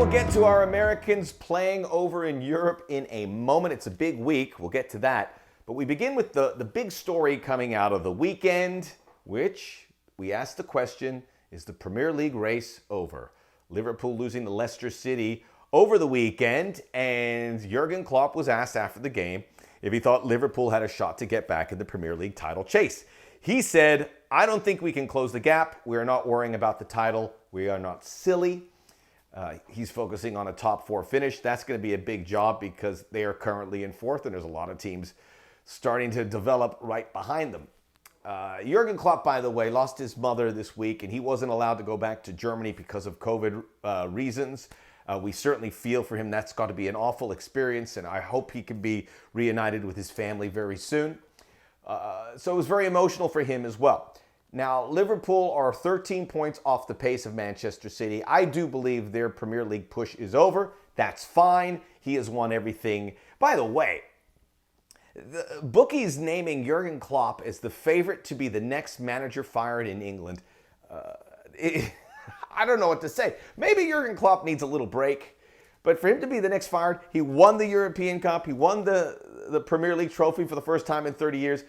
We'll get to our Americans playing over in Europe in a moment. It's a big week. We'll get to that. But we begin with the big story coming out of the weekend, which we asked the question, is the Premier League race over? Liverpool losing to Leicester City over the weekend, and Jurgen Klopp was asked after the game if he thought Liverpool had a shot to get back in the Premier League title chase. He said, I don't think we can close the gap. We are not worrying about the title. We are not silly. He's focusing on a top four finish. That's going to be a big job because they are currently in fourth, and there's a lot of teams starting to develop right behind them. Jurgen Klopp, by the way, lost his mother this week, and he wasn't allowed to go back to Germany because of COVID reasons. We certainly feel for him. That's got to be an awful experience, and I hope he can be reunited with his family very soon. So it was very emotional for him as well. Now, Liverpool are 13 points off the pace of Manchester City. I do believe their Premier League push is over. That's fine. He has won everything. By the way, the bookies naming Jurgen Klopp as the favorite to be the next manager fired in England. I don't know what to say. Maybe Jurgen Klopp needs a little break. But for him to be the next fired, he won the European Cup. He won the Premier League trophy for the first time in 30 years.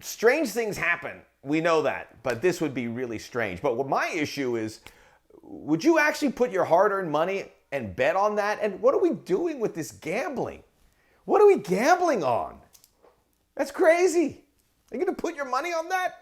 Strange things happen. We know that. But this would be really strange. But what my issue is, would you actually put your hard-earned money and bet on that? And what are we doing with this gambling? What are we gambling on? That's crazy. Are you going to put your money on that?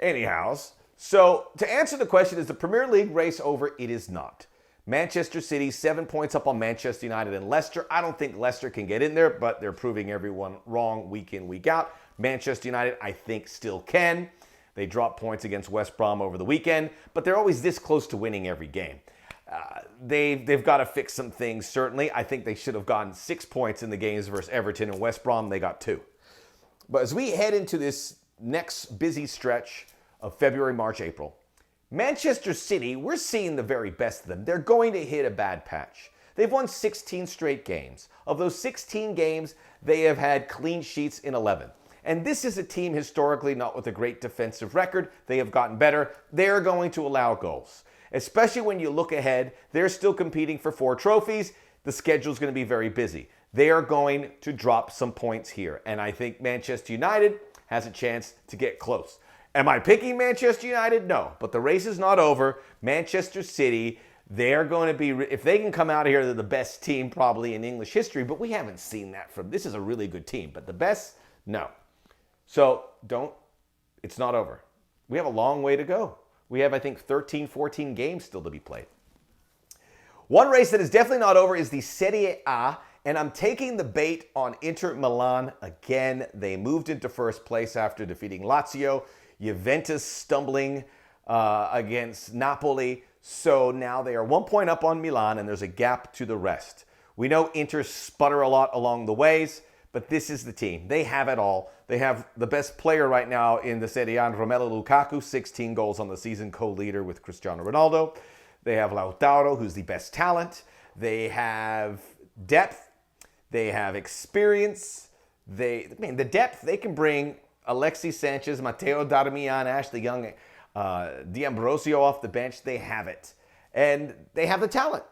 Anyhow, so to answer the question, is the Premier League race over? It is not. Manchester City, 7 points up on Manchester United and Leicester. I don't think Leicester can get in there, but they're proving everyone wrong week in, week out. Manchester United, I think, still can. They dropped points against West Brom over the weekend, but they're always this close to winning every game. They've got to fix some things, certainly. I think they should have gotten 6 points in the games versus Everton and West Brom. They got 2. But as we head into this next busy stretch of February, March, April, Manchester City, we're seeing the very best of them. They're going to hit a bad patch. They've won 16 straight games. Of those 16 games, they have had clean sheets in 11. And this is a team historically not with a great defensive record. They have gotten better. They're going to allow goals. Especially when you look ahead, they're still competing for 4 trophies. The schedule's going to be very busy. They are going to drop some points here. And I think Manchester United has a chance to get close. Am I picking Manchester United? No. But the race is not over. Manchester City, they're going to be, if they can come out of here, they're the best team probably in English history. But we haven't seen that from, this is a really good team. But the best, no. So it's not over. We have a long way to go. We have, I think, 13, 14 games still to be played. One race that is definitely not over is the Serie A, and I'm taking the bait on Inter Milan again. They moved into first place after defeating Lazio. Juventus stumbling against Napoli. So now they are 1 point up on Milan, and there's a gap to the rest. We know Inter sputter a lot along the ways, but this is the team. They have it all. They have the best player right now in the Serie A, Romelu Lukaku, 16 goals on the season, co-leader with Cristiano Ronaldo. They have Lautaro, who's the best talent. They have depth. They have experience. The depth, they can bring Alexis Sanchez, Matteo Darmian, Ashley Young, D'Ambrosio off the bench. They have it. And they have the talent.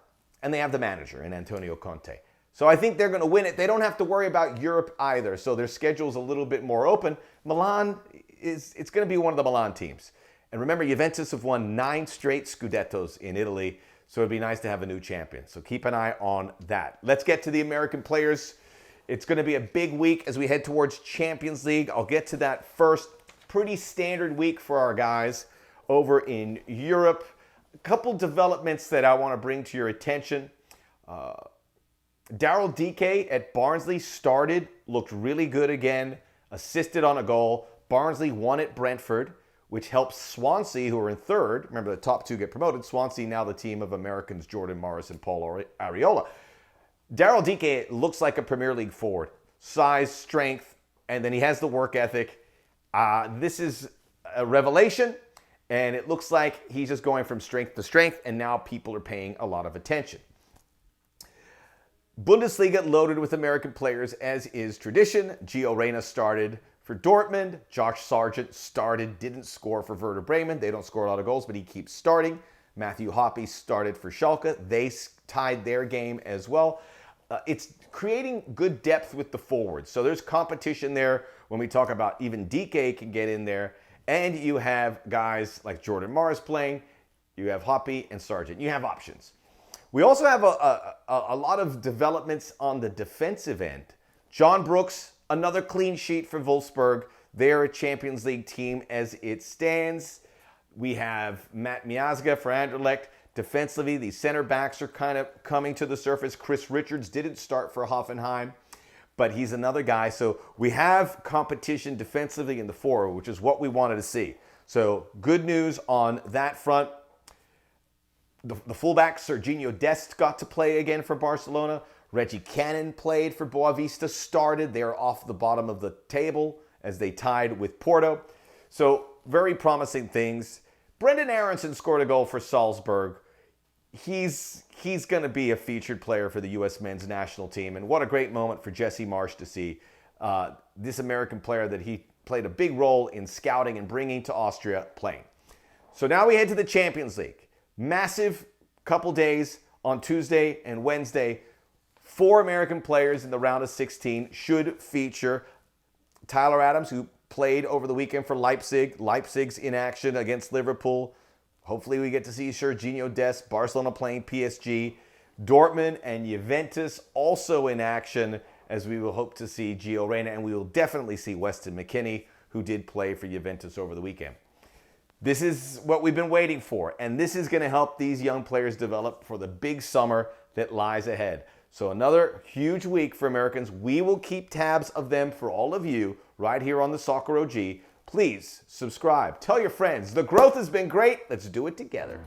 And they have the manager in Antonio Conte. So I think they're going to win it. They don't have to worry about Europe either. So their schedule's a little bit more open. Milan, it's going to be one of the Milan teams. And remember, Juventus have won 9 straight Scudettos in Italy. So it'd be nice to have a new champion. So keep an eye on that. Let's get to the American players. It's going to be a big week as we head towards Champions League. I'll get to that first. Pretty standard week for our guys over in Europe. A couple developments that I want to bring to your attention. Daryl Dike at Barnsley started, looked really good again, assisted on a goal. Barnsley won at Brentford, which helps Swansea, who are in third. Remember, the top 2 get promoted. Swansea now the team of Americans Jordan Morris and Paul Arriola. Daryl Dike looks like a Premier League forward. Size, strength, and then he has the work ethic. This is a revelation, and it looks like he's just going from strength to strength, and now people are paying a lot of attention. Bundesliga loaded with American players, as is tradition. Gio Reyna started for Dortmund. Josh Sargent started, didn't score for Werder Bremen. They don't score a lot of goals, but he keeps starting. Matthew Hoppe started for Schalke. They tied their game as well. It's creating good depth with the forwards. So there's competition there when we talk about even DK can get in there. And you have guys like Jordan Mars playing. You have Hoppe and Sargent. You have options. We also have a lot of developments on the defensive end. John Brooks, another clean sheet for Wolfsburg. They're a Champions League team as it stands. We have Matt Miazga for Anderlecht. Defensively, the center backs are kind of coming to the surface. Chris Richards didn't start for Hoffenheim, but he's another guy. So we have competition defensively in the forward, which is what we wanted to see. So good news on that front. The fullback, Serginho Dest, got to play again for Barcelona. Reggie Cannon played for Boavista, started. They're off the bottom of the table as they tied with Porto. So very promising things. Brendan Aronson scored a goal for Salzburg. He's going to be a featured player for the U.S. men's national team. And what a great moment for Jesse Marsch to see this American player that he played a big role in scouting and bringing to Austria playing. So now we head to the Champions League. Massive couple days on Tuesday and Wednesday. 4 American players in the round of 16 should feature Tyler Adams, who played over the weekend for Leipzig. Leipzig's in action against Liverpool. Hopefully we get to see Serginho Dest, Barcelona playing PSG. Dortmund and Juventus also in action, as we will hope to see Gio Reyna, and we will definitely see Weston McKennie, who did play for Juventus over the weekend. This is what we've been waiting for, and this is going to help these young players develop for the big summer that lies ahead. So another huge week for Americans. We will keep tabs of them for all of you right here on the Soccer OG. Please subscribe. Tell your friends. The growth has been great. Let's do it together.